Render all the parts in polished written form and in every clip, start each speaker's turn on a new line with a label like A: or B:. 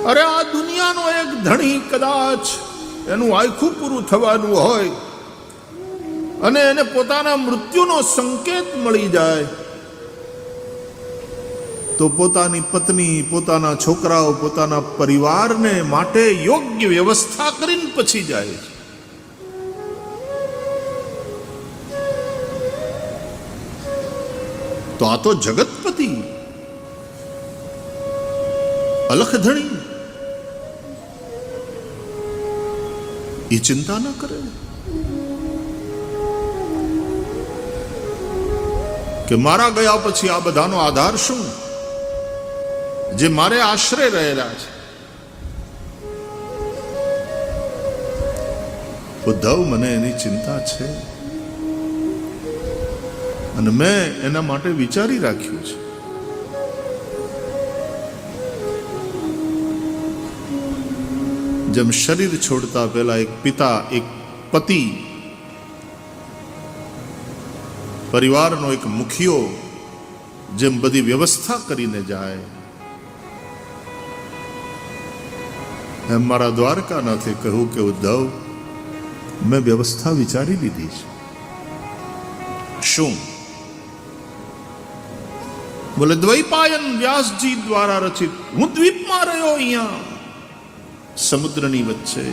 A: અરે આ દુનિયાનો એક ધણી કદાચ એનું આખું પૂરું થવાનું હોય અને એને પોતાના મૃત્યુનો સંકેત મળી જાય તો પોતાની પત્ની, પોતાના છોકરાઓ, પોતાના પરિવારને માટે યોગ્ય વ્યવસ્થા કરીને પછી જાય છે. તો આ તો જગતપતિ, અલખધણી, એ ચિંતા ન કરે કે મારા ગયા પછી આ બધાનો આધાર શું, જે મારે આશરે રહેલા છે. ઉદ્ધવ, મને એની ચિંતા છે અને મેં એના માટે વિચારી રાખ્યું છે. જેમ શરીર છોડતા પહેલા એક પિતા, એક પતિ, પરિવારનો એક મુખિયો જેમ બધી વ્યવસ્થા કરીને જાય, એમ મારા દ્વારકાનાથે કહ્યું કે ઉદ્ધવ, મેં વ્યવસ્થા વિચારી લીધી છે. શું? બોલે, દ્વૈપાયન વ્યાસજી દ્વારા રચિત. હું દ્વીપમાં રહ્યો, અહીંયા સમુદ્રની વચ્ચે.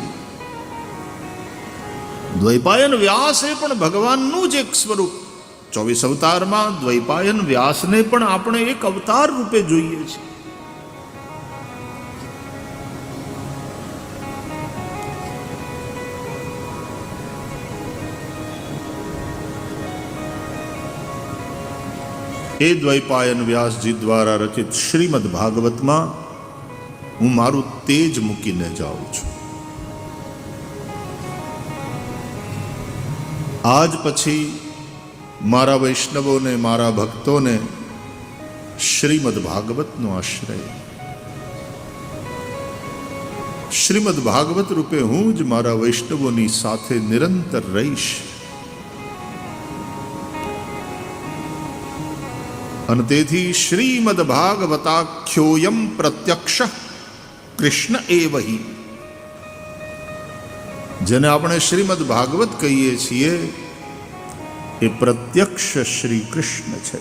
A: દ્વૈપાયન વ્યાસ એ પણ ભગવાનનું જ એક સ્વરૂપ. 24 અવતારમાં દ્વૈપાયન વ્યાસને પણ આપણે એક અવતાર રૂપે જોઈએ છીએ. એ દ્વૈપાયન વ્યાસજી દ્વારા રચિત શ્રીમદ ભાગવતમાં હું મારું તેજ મૂકીને જાઉં છું. આજ પછી મારા વૈષ્ણવોને, મારા ભક્તોને શ્રીમદ ભાગવતનો આશ્રય. શ્રીમદ ભાગવત રૂપે હું જ મારા વૈષ્ણવોની સાથે નિરંતર રહીશ. અને તેથી શ્રીમદ ભાગવતાખ્યોયમ પ્રત્યક્ષ કૃષ્ણ એવહિ, જેને આપણે શ્રીમદ ભાગવત કહીએ છીએ, એ પ્રત્યક્ષ શ્રી કૃષ્ણ છે.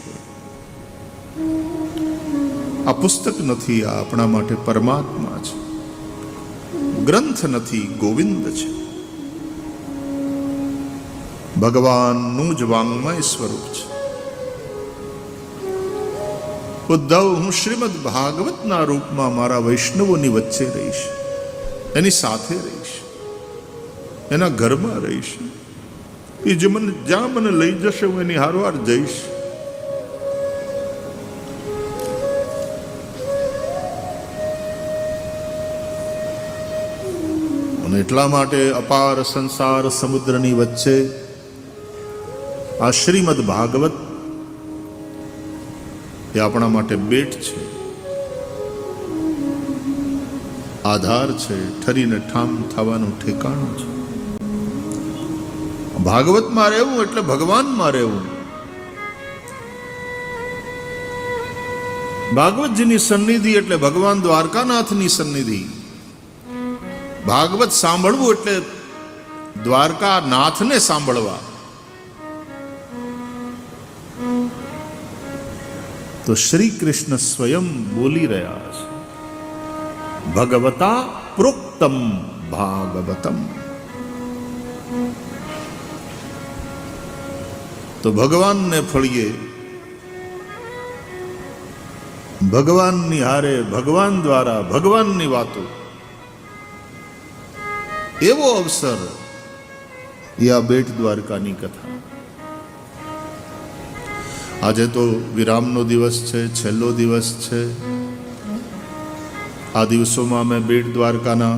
A: આ પુસ્તક નથી, આ આપણા માટે પરમાત્મા છે. ગ્રંથ નથી, ગોવિંદ છે. ભગવાનનું જ વાંગમય સ્વરૂપ છે. ઉદ્ધવ, હું શ્રીમદ ભાગવતના રૂપમાં મારા વૈષ્ણવોની વચ્ચે રહીશ, એની સાથે રહીશ, એના ઘરમાં રહીશ. એ જે મને જ્યાં મને લઈ જશે હું એની હારવાર જઈશ. અને એટલા માટે અપાર સંસાર સમુદ્રની વચ્ચે આ શ્રીમદ ભાગવત એ આપણા માટે બેટ છે, આધાર છે, ઠરીને ઠામ થવાનું ઠેકાણું છે. ભાગવતમાં રહેવું એટલે ભગવાનમાં રહેવું. ભાગવતજીની સન્નિધિ એટલે ભગવાન દ્વારકાનાથની સન્નિધિ. ભાગવત સાંભળવું એટલે દ્વારકાનાથને સાંભળવા. તો શ્રી કૃષ્ણ સ્વયં બોલી રહ્યા છે, ભગવતા પ્રોક્તમ ભાગવતમ. તો ભગવાનને ફળીએ, ભગવાનની હારે, ભગવાન દ્વારા ભગવાનની વાતો. એવો અવસર એ આ બેટ દ્વારકાની કથા. આજે તો વિરામનો દિવસ છે, છેલ્લો દિવસ છે. આ દિવસોમાં અમે બેટ દ્વારકાના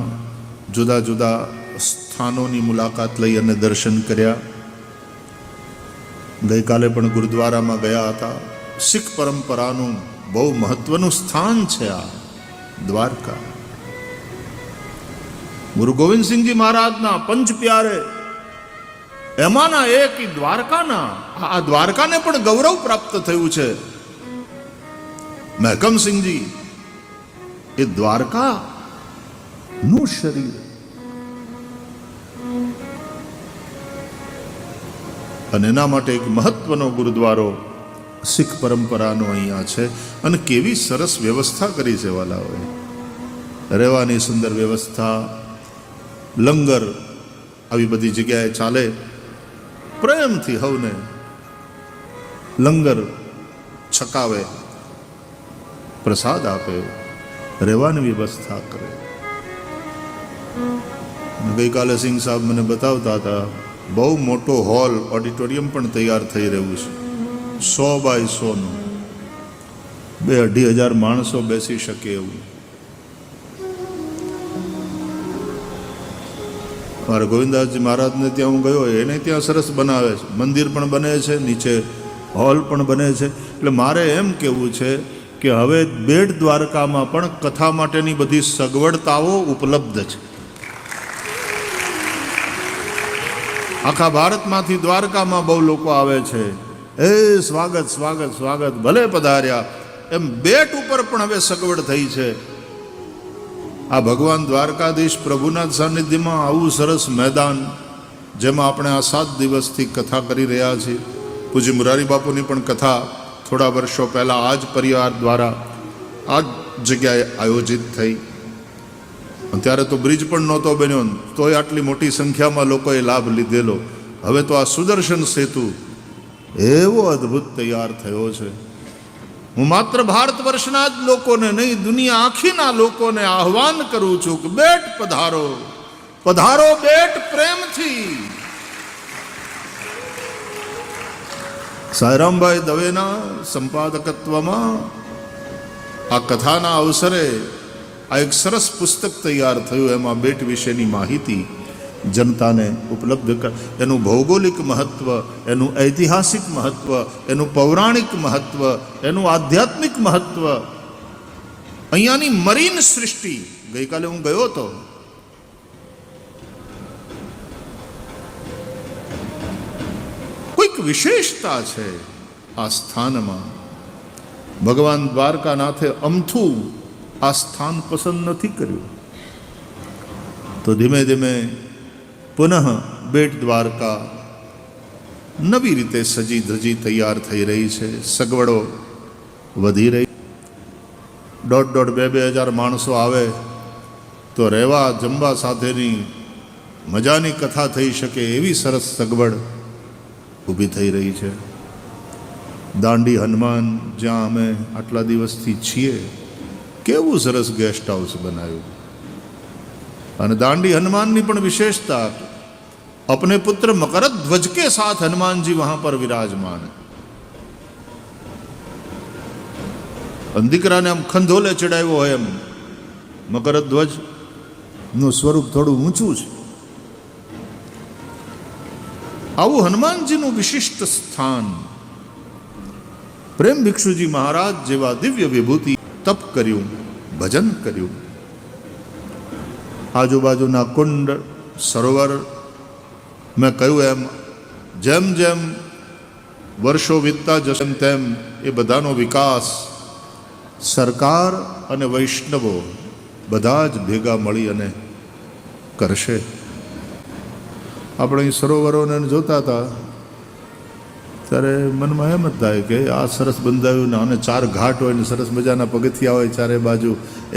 A: જુદા જુદા સ્થાનોની મુલાકાત લઈ અને દર્શન કર્યા. ગઈકાલે પણ ગુરુદ્વારામાં ગયા હતા. શીખ પરંપરાનું બહુ મહત્વનું સ્થાન છે આ દ્વારકા. ગુરુ ગોવિંદસિંહજી મહારાજના પંચ પ્યારે એમાંના એક દ્વારકાના, આ દ્વારકાને પણ ગૌરવ પ્રાપ્ત થયું છે. મહેકમસિંહજી એ દ્વારકા નું શરીર. અને એના માટે એક મહત્વનો ગુરુદ્વારો શીખ પરંપરાનો અહીંયા છે. અને કેવી સરસ વ્યવસ્થા કરી છે વાલાઓએ. રહેવાની સુંદર વ્યવસ્થા, લંગર આવી બધી જગ્યાએ ચાલે. પ્રેમથી હવને લંગર છકાવે, પ્રસાદ આપે, રહેવાની વ્યવસ્થા કરે. ગઈકાલે સિંહ સાહેબ મને બતાવતા હતા, બહુ મોટો હોલ, ઓડિટોરિયમ પણ તૈયાર થઈ રહ્યું છે, 100 બાય 100 નું. 2-2,500 માણસો બેસી શકે એવું. મારા ગોવિંદાસજી મહારાજને ત્યાં હું ગયો, એને ત્યાં સરસ બનાવે છે, મંદિર પણ બને છે, નીચે હોલ પણ બને છે. એટલે મારે એમ કહેવું છે કે હવે બેટ દ્વારકામાં પણ કથા માટેની બધી સગવડતાઓ ઉપલબ્ધ છે. આખા ભારતમાંથી દ્વારકામાં બહુ લોકો આવે છે. એ સ્વાગત સ્વાગત સ્વાગત, ભલે પધાર્યા. એમ બેટ ઉપર પણ હવે સગવડ થઈ છે. આ ભગવાન દ્વારકાધીશ પ્રભુના સાનિધ્યમાં આવું સરસ મેદાન, જેમાં આપણે આ 7 દિવસથી કથા કરી રહ્યા છીએ. પૂજ્ય મુરારી બાપુની પણ કથા થોડા વર્ષો પહેલાં આ જ પરિવાર દ્વારા આ જ જગ્યાએ આયોજિત થઈ. ત્યારે તો બ્રિજ પણ નહોતો બન્યો, તોય આટલી મોટી સંખ્યામાં લોકોએ લાભ લીધેલો. હવે તો આ સુદર્શન સેતુ એવો અદ્ભુત તૈયાર થયો છે. હું માત્ર ભારત વર્ષના જ લોકોને નહીં, દુનિયા આખીના લોકોને આહ્વાન કરું છું કે બેટ પધારો, પધારો બેટ પ્રેમથી. સાયરામભાઈ દવેના સંપાદકત્વમાં આ કથાના અવસરે આ એક સરસ પુસ્તક તૈયાર થયું. એમાં બેટ વિશેની માહિતી જનતાને ઉપલબ્ધ કર, એનું ભૌગોલિક મહત્વ, એનું ઐતિહાસિક મહત્વ, એનું પૌરાણિક મહત્વ, એનું આધ્યાત્મિક મહત્વ, અહીંયાની મરીન સૃષ્ટિ. ગઈકાલે હું ગયો હતો, કોઈક વિશેષતા છે આ સ્થાનમાં. ભગવાન દ્વારકાનાથે અમથું આ સ્થાન પસંદ નથી કર્યું. તો ધીમે ધીમે પુનઃ બેટ દ્વારકા નવી રીતે સજી ધજી તૈયાર થઈ રહી છે. સગવડો વધી રહી. 1,500-2,000 માણસો આવે તો રહેવા જમવા સાથેની મજાની કથા થઈ શકે એવી સરસ સગવડ ઊભી થઈ રહી છે. દાંડી હનુમાન, જ્યાં અમે આટલા દિવસથી છીએ, કેવું સરસ ગેસ્ટ હાઉસ બનાવ્યું. અને દાંડી હનુમાનની પણ વિશેષતા, अपने पुत्र मकरत ध्वज के साथ हनुमान जी वहां पर विराजमान है. દીકરાને આમ ખંધોલે ચડાવ્યો હોય એમ મકરત ધ્વજ નું સ્વરૂપ થોડું ઊંચું છે. આવું હનુમાનજીનું વિશિષ્ટ સ્થાન. પ્રેમ ભિક્ષુજી મહારાજ જેવા દિવ્ય વિભૂતિ તપ કર્યું, ભજન કર્યું. આજુબાજુના કુંડ, સરોવર, મેં કહ્યું એમ જેમ જેમ વર્ષો વીતતા જશે તેમ એ બધાનો વિકાસ સરકાર અને વૈષ્ણવો બધા જ ભેગા મળી અને કરશે. આપણે સરોવરોને જોતા હતા ત્યારે મનમાં એમ જ થાય કે આ સરસ બંધાયું ને આને 4 ઘાટ હોય ને સરસ મજાના પગથિયા હોય, ચારે બાજુ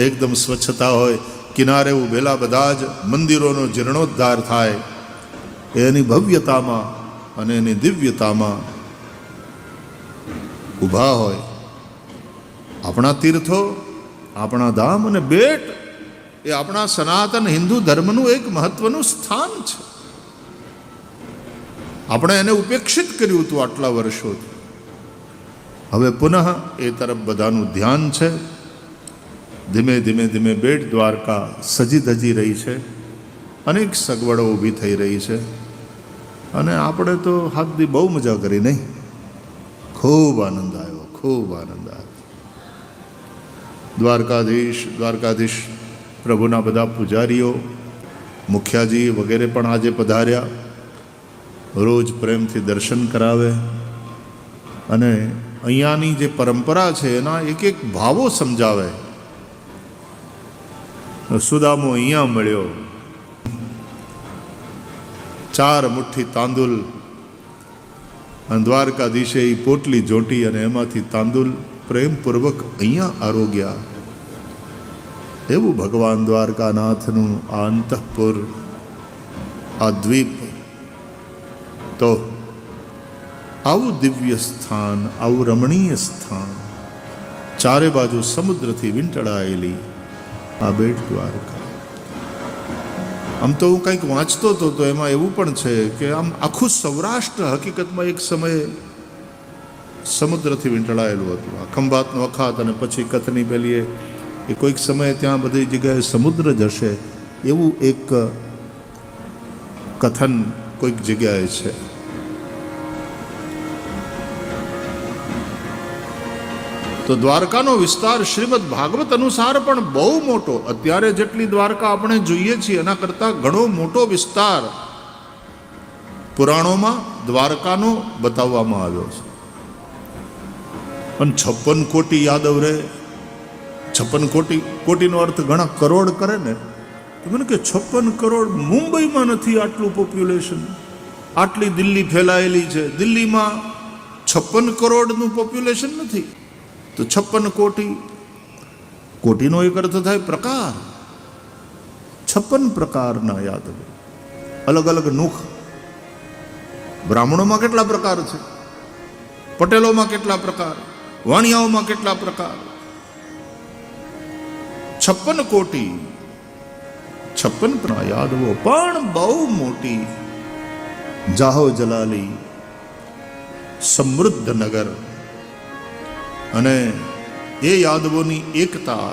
A: એકદમ સ્વચ્છતા હોય, કિનારે ઉભેલા બધા જ મંદિરોનો જીર્ણોદ્ધાર થાય. એની ભવ્યતામાં અને એની દિવ્યતામાં ઊભા હોય. આપણા તીર્થો, આપણા ધામ અને બેટ એ આપણા સનાતન હિન્દુ ધર્મનું એક મહત્વનું સ્થાન છે. આપણે એને ઉપેક્ષિત કર્યું હતું આટલા વર્ષોથી. હવે પુનઃ એ તરફ બધાનું ધ્યાન છે. ધીમે ધીમે ધીમે બેટ દ્વારકા સજી ધજી રહી છે. અનેક સગવડો ઊભી થઈ રહી છે. અને આપણે તો હાથથી બહુ મજા કરી નહીં. ખૂબ આનંદ આવ્યો, ખૂબ આનંદ આવ્યો. દ્વારકાધીશ પ્રભુના બધા પૂજારીઓ, મુખિયાજી વગેરે પણ આજે પધાર્યા. રોજ પ્રેમથી દર્શન કરાવે અને અહીંયાની જે પરંપરા છે એના એક એક ભાવો સમજાવે. સુદામો અહીંયા મળ્યો, 4 મુઠ્ઠી તાંદુલ દ્વારકાધીશે એ પોટલી જોટી અને એમાંથી તાંદુલ પ્રેમપૂર્વક અહીંયા આરોગ્યા. એવું ભગવાન દ્વારકાનાથનું આ અંતઃપુર, આ દ્વીપ. તો આવું દિવ્ય સ્થાન, આવું રમણીય સ્થાન, ચારે બાજુ સમુદ્રથી વીંટળાયેલી આ બેટ દ્વારકા. આમ તો હું કંઈક વાંચતો હતો તો એમાં એવું પણ છે કે આમ આખું સૌરાષ્ટ્ર હકીકતમાં એક સમયે સમુદ્રથી વીંટળાયેલું હતું. આ ખંભાતનો અખાત અને પછી કચ્છની પેલીએ એ કોઈક સમયે ત્યાં બધી જગ્યાએ સમુદ્ર જ હશે એવું એક કથન કોઈક જગ્યાએ છે. તો દ્વારકાનો વિસ્તાર શ્રીમદ ભાગવત અનુસાર પણ બહુ મોટો, અત્યારે જેટલી દ્વારકા આપણે જોઈએ છીએ એના કરતાં ઘણો મોટો વિસ્તાર પુરાણોમાં દ્વારકાનો બતાવવામાં આવ્યો છે. અને 56 કોટી યાદવ રે, 56 કોટીનો અર્થ ઘણા કરોડ કરે ને, તો મને કે 56 કરોડ મુંબઈમાં નથી આટલું પોપ્યુલેશન, આટલી દિલ્હી ફેલાયેલી છે, દિલ્હીમાં 56 કરોડનું પોપ્યુલેશન નથી. તો 56 કોટી, કોટીનો એક અર્થ થાય પ્રકાર. 56 પ્રકારના યાદવ, અલગ અલગ નુખ. બ્રાહ્મણોમાં કેટલા પ્રકાર છે, પટેલોમાં કેટલા પ્રકાર, વાણિયાઓમાં કેટલા પ્રકાર. 56 કોટી, 56 યાદવો, પણ બહુ મોટી જાહો જલાલી સમૃદ્ધ નગર. અને એ યાદવોની એકતા,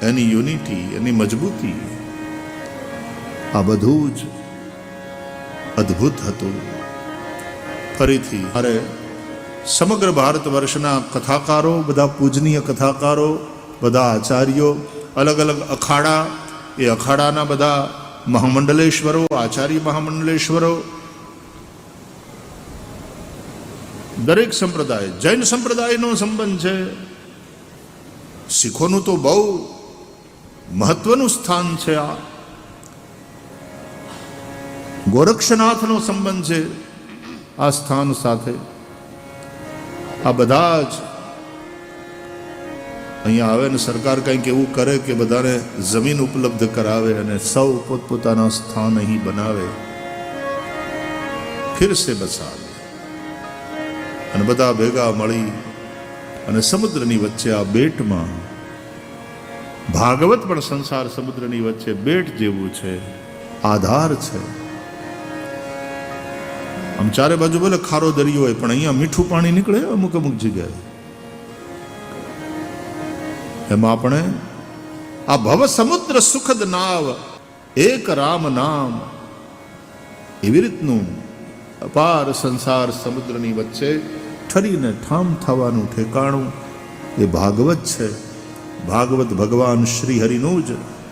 A: એની યુનિટી, એની મજબૂતી, આ બધું જ અદ્ભુત હતું. ફરીથી અરે સમગ્ર ભારત વર્ષના કથાકારો, બધા પૂજનીય કથાકારો, બધા આચાર્યો, અલગ અલગ અખાડા, એ અખાડાના બધા મહામંડલેશ્વરો, આચાર્ય મહામંડલેશ્વરો, દરેક સંપ્રદાય, જૈન સંપ્રદાયનો સંબંધ છે, શીખોનું તો બહુ મહત્વનું સ્થાન છે. આ ગોરક્ષનાથનો સંબંધ છે આ સ્થાન સાથે. આ બધા જ અહીંયા આવે ને સરકાર કંઈક એવું કરે કે બધાને જમીન ઉપલબ્ધ કરાવે અને સૌ પોતપોતાના સ્થાન અહીં બનાવે, ફિર સે બસાવે, અને બધા ભેગા મળી અને સમુદ્રની વચ્ચે આ બેટમાં, ભાગવત પણ સંસાર સમુદ્રની વચ્ચે બેટ જેવું છે, આધાર છે. આમ ચારે બાજુ ભલે ખારો દરિયો હોય પણ અહીંયા મીઠું પાણી નીકળે અમુક અમુક જગ્યાએ. એમાં આપણે આ ભવ સમુદ્ર સુખદ નાવ, એક રામ નામ, એવી રીતનું અપાર સંસાર સમુદ્રની વચ્ચે ઠરીને ઠામ થવાનું ઠેકાણું એ ભાગવત છે. ભાગવત ભગવાન શ્રી હરિનું જ,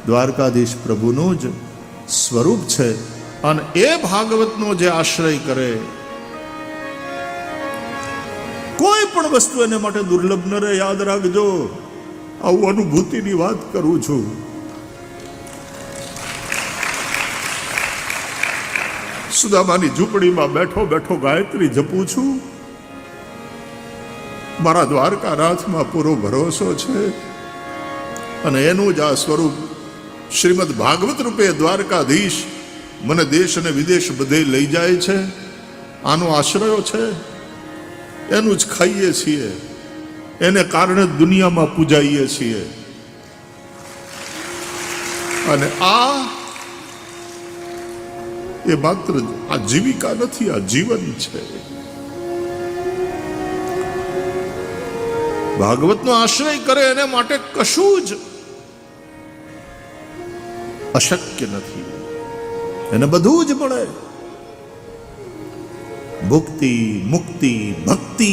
A: દ્વારકાધીશ પ્રભુનું જ સ્વરૂપ છે. અને એ ભાગવતનો જે આશ્રય કરે, કોઈ પણ વસ્તુ એને માટે દુર્લભ ન રહે. યાદ રાખજો, આવું અનુભૂતિની વાત કરું છું. સુદામાની ઝૂંપડીમાં બેઠો બેઠો ગાયત્રી જપું છું. મારા દ્વારકાનાથમાં પૂરો ભરોસો છે અને એનું જ આ સ્વરૂપ શ્રીમદ ભાગવત રૂપે દ્વારકાધીશ મને દેશ અને વિદેશ બધે લઈ જાય છે. આનો આશ્રયો છે, એનું જ ખાઈએ છીએ, એને કારણે દુનિયામાં પૂજાઈએ છીએ. અને આ એ માત્ર આ જીવિકા નથી, આ જીવન છે. ભાગવતનો આશ્રય કરે એને માટે કશું જ અશક્ય નથી, એને બધું જ મળે. ભુક્તિ, મુક્તિ, ભક્તિ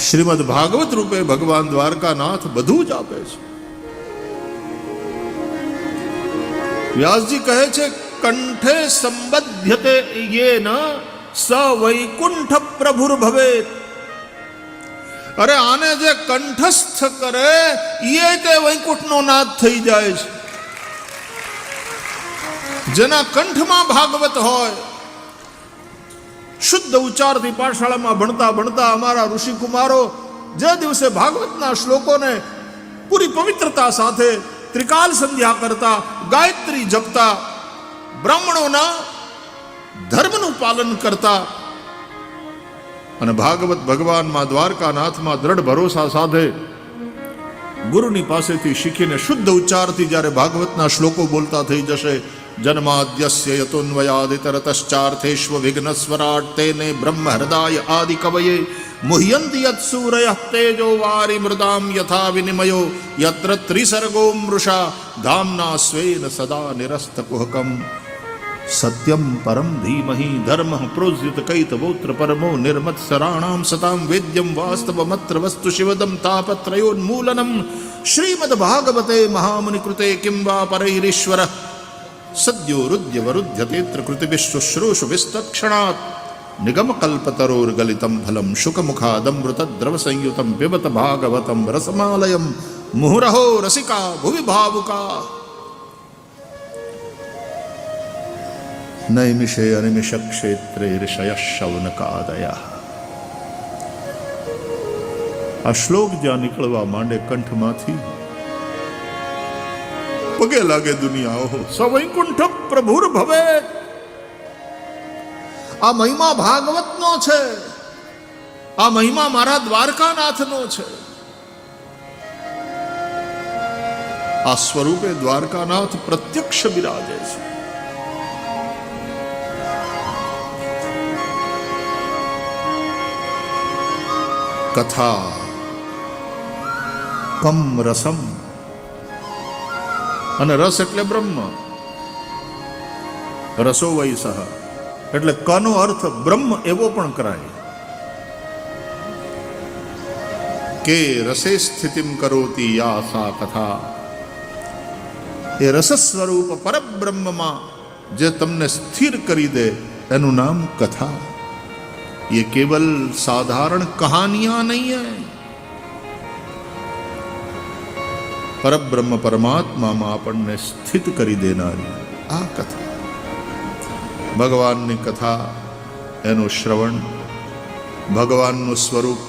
A: શ્રીમદ ભાગવત રૂપે ભગવાન દ્વારકાનાથ બધું જ આપે છે. વ્યાસજી કહે છે, કંઠે સંબધ્યતે યેન સ વૈકુંઠ પ્રભુર ભવેત. અરે આને જે કંઠસ્થ કરે એ તે વૈકુંઠનો નાદ થઈ જાય છે. જેના કંઠમાં ભાગવત હોય, શુદ્ધ ઉચ્ચારથી પાઠશાળામાં ભણતા ભણતા અમારા ઋષિકુમારો જે દિવસે ભાગવતના શ્લોકોને પૂરી પવિત્રતા સાથે ત્રિકાલ સંધ્યા કરતા, ગાયત્રી જપતા, બ્રાહ્મણોના ધર્મનું પાલન કરતા અને ભાગવત ભગવાનમાં દ્વારકાનાથમાં દ્રઢ ભરોસા સાથે ગુરુની પાસેથી શીખીને શુદ્ધ ઉચ્ચારથી જ્યારે ભાગવતના શ્લોકો બોલતા થઈ જશે, જન્માદ્યસ્ય યતોન્વયાદિતરતશ્ચાર્થેષ્વ વિઘ્નસ્વરાટ તેને બ્રહ્મ હૃદય આદિ કવયે મુહ્યંતિ યત્સૂરયઃ તેજો વારી મૃદામ યથા વિનિમયો યત્ર ત્રિસર્ગો મૃષા ધામ્ના સ્વેન સદા નિરસ્તકુહકમ સત્યમ પરમ ધીમહિ ધર્મઃ પ્રોજ્યત કૈતવોત્ર પરમો નિર્મત્સરાણામ સતામ વેદ્યમ વાસ્તવમત્ર વસ્તુ શિવદમ તાપત્રયોન્મૂલનમ શ્રીમદ ભાગવતે મહામુનિ કૃતે કિં વા પરૈરીશ્વર સદ્યો રુદ્ય વરુધ્યતેત્ર કૃતિભિઃ વિસ્તક્ષણાત નિગમ કલ્પતરોર્ગલિતમ ફલમ શુકમુખાદમૃતદ્રવ સંયુતમ પિબત ભાગવતમ રસમાલયમ મુહુરહો રસિકા ભુવિ ભાવુકા નૈમિષે અનિમિષ ક્ષેત્રે ઋષય શૌનકાદયા. આ શ્લોક જ્યાં નીકળવા માંડે કંઠમાંથી, પગે લાગે દુનિયા. ઓહો સવૈકુંઠ પ્રભુર ભવે. આ મહિમા ભાગવતનો છે, આ મહિમા મારા દ્વારકાનાથનો છે. આ સ્વરૂપે દ્વારકાનાથ પ્રત્યક્ષ બિરાજે છે. કથા કમ રસમ, અને રસ એટલે બ્રહ્મ, રસો વૈ સહ એટલે કનો અર્થ બ્રહ્મ એવો પણ કરાય કે રસે સ્થિતિમ કરોતિ યા સા કથા. એ રસ સ્વરૂપ પરબ્રહ્મમાં જે તમને સ્થિર કરી દે એનું નામ કથા. ये केवल साधारण कहानियां नहीं है. परब्रह्म परमात्माમાં આપણને સ્થિત કરી દેનારી આ કથા. ભગવાનની કથા, એનું શ્રવણ, ભગવાનનું સ્વરૂપ,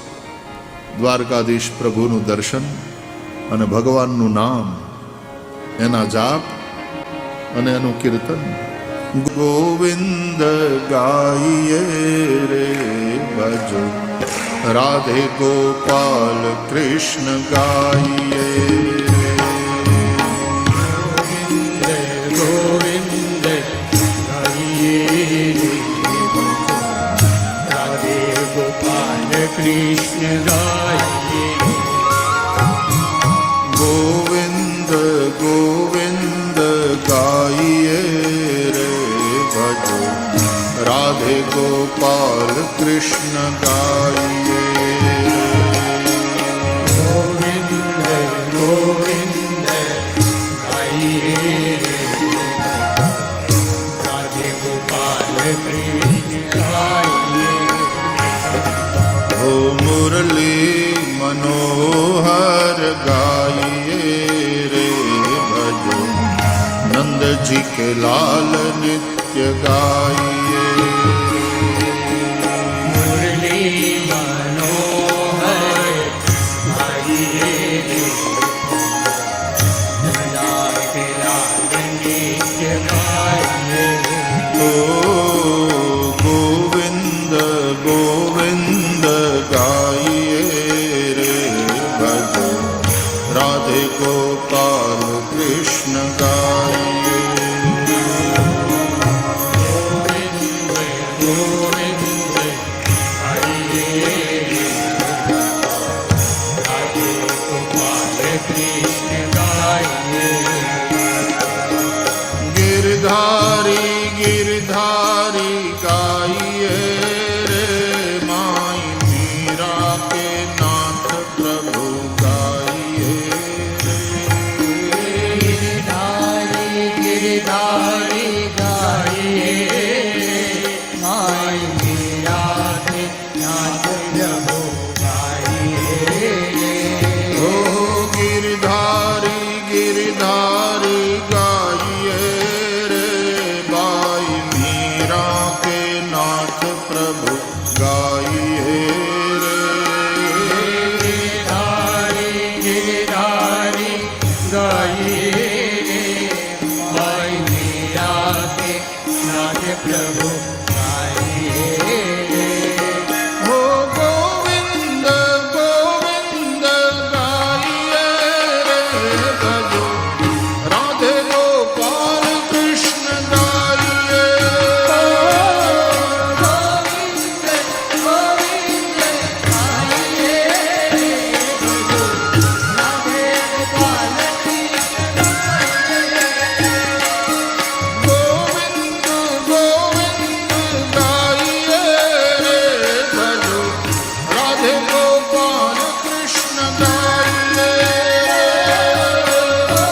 A: દ્વારકાધીશ પ્રભુનું દર્શન અને ભગવાનનું નામ, એના જાપ અને એનું કીર્તન. ગોવિંદ ગાઈએ રે ભજો, રાધે ગોપાલ કૃષ્ણ ગાઈએ રે. ગોવિંદ ગાઈએ રે ભજો, રાધે ગોપાલ કૃષ્ણ ગાઈએ. ગોવિંદ ગોવિંદ ગાઈએ રાધે ગોપાલ કૃષ્ણ ગાઈએ. ગોવિંદ ગોવિંદ ગાઈએ રાધે ગોપાલ કૃષ્ણ ગાઈએ. હો મુરલી મનોહર ગાઈએ રે ભજો, નંદજી કે લાલ નિત્ય ગાઈએ. મુરલી મનોહર ગાઈએ રે, નંદા કે લાલ નિત્ય ગાઈએ. ઓ ગોવિંદ ગોવિંદ ગાઈએ રે ભજો, રાધે ગોપાલ કૃષ્ણ ગાઈએ. गिरधारी गिरधारी गाइए रे माई मीरा के नाथ प्रभु गाइए रे. गिरधारी गिरधारी गाइए माई मीरा के नाथ प्रभु गाइए. गिरधारी गाइए रे भाई मीरा के नाथ प्रभु गाइए रे
B: गिरधारी गिरधारी गाइए रे भाई मीरा के नाथ प्रभु गाइए रे
A: हो गोविंद गोविंद गाइए रे भजो राधे गोपाल कृष्ण गाइए
B: गोविंद गोविंद गाइए रे राधे गोपाल कृष्ण
A: गोविंद गोविंद गाइए रे भजो राधे गोपाल कृष्ण गाइए
B: गोविंद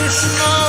A: કૃષ્ણ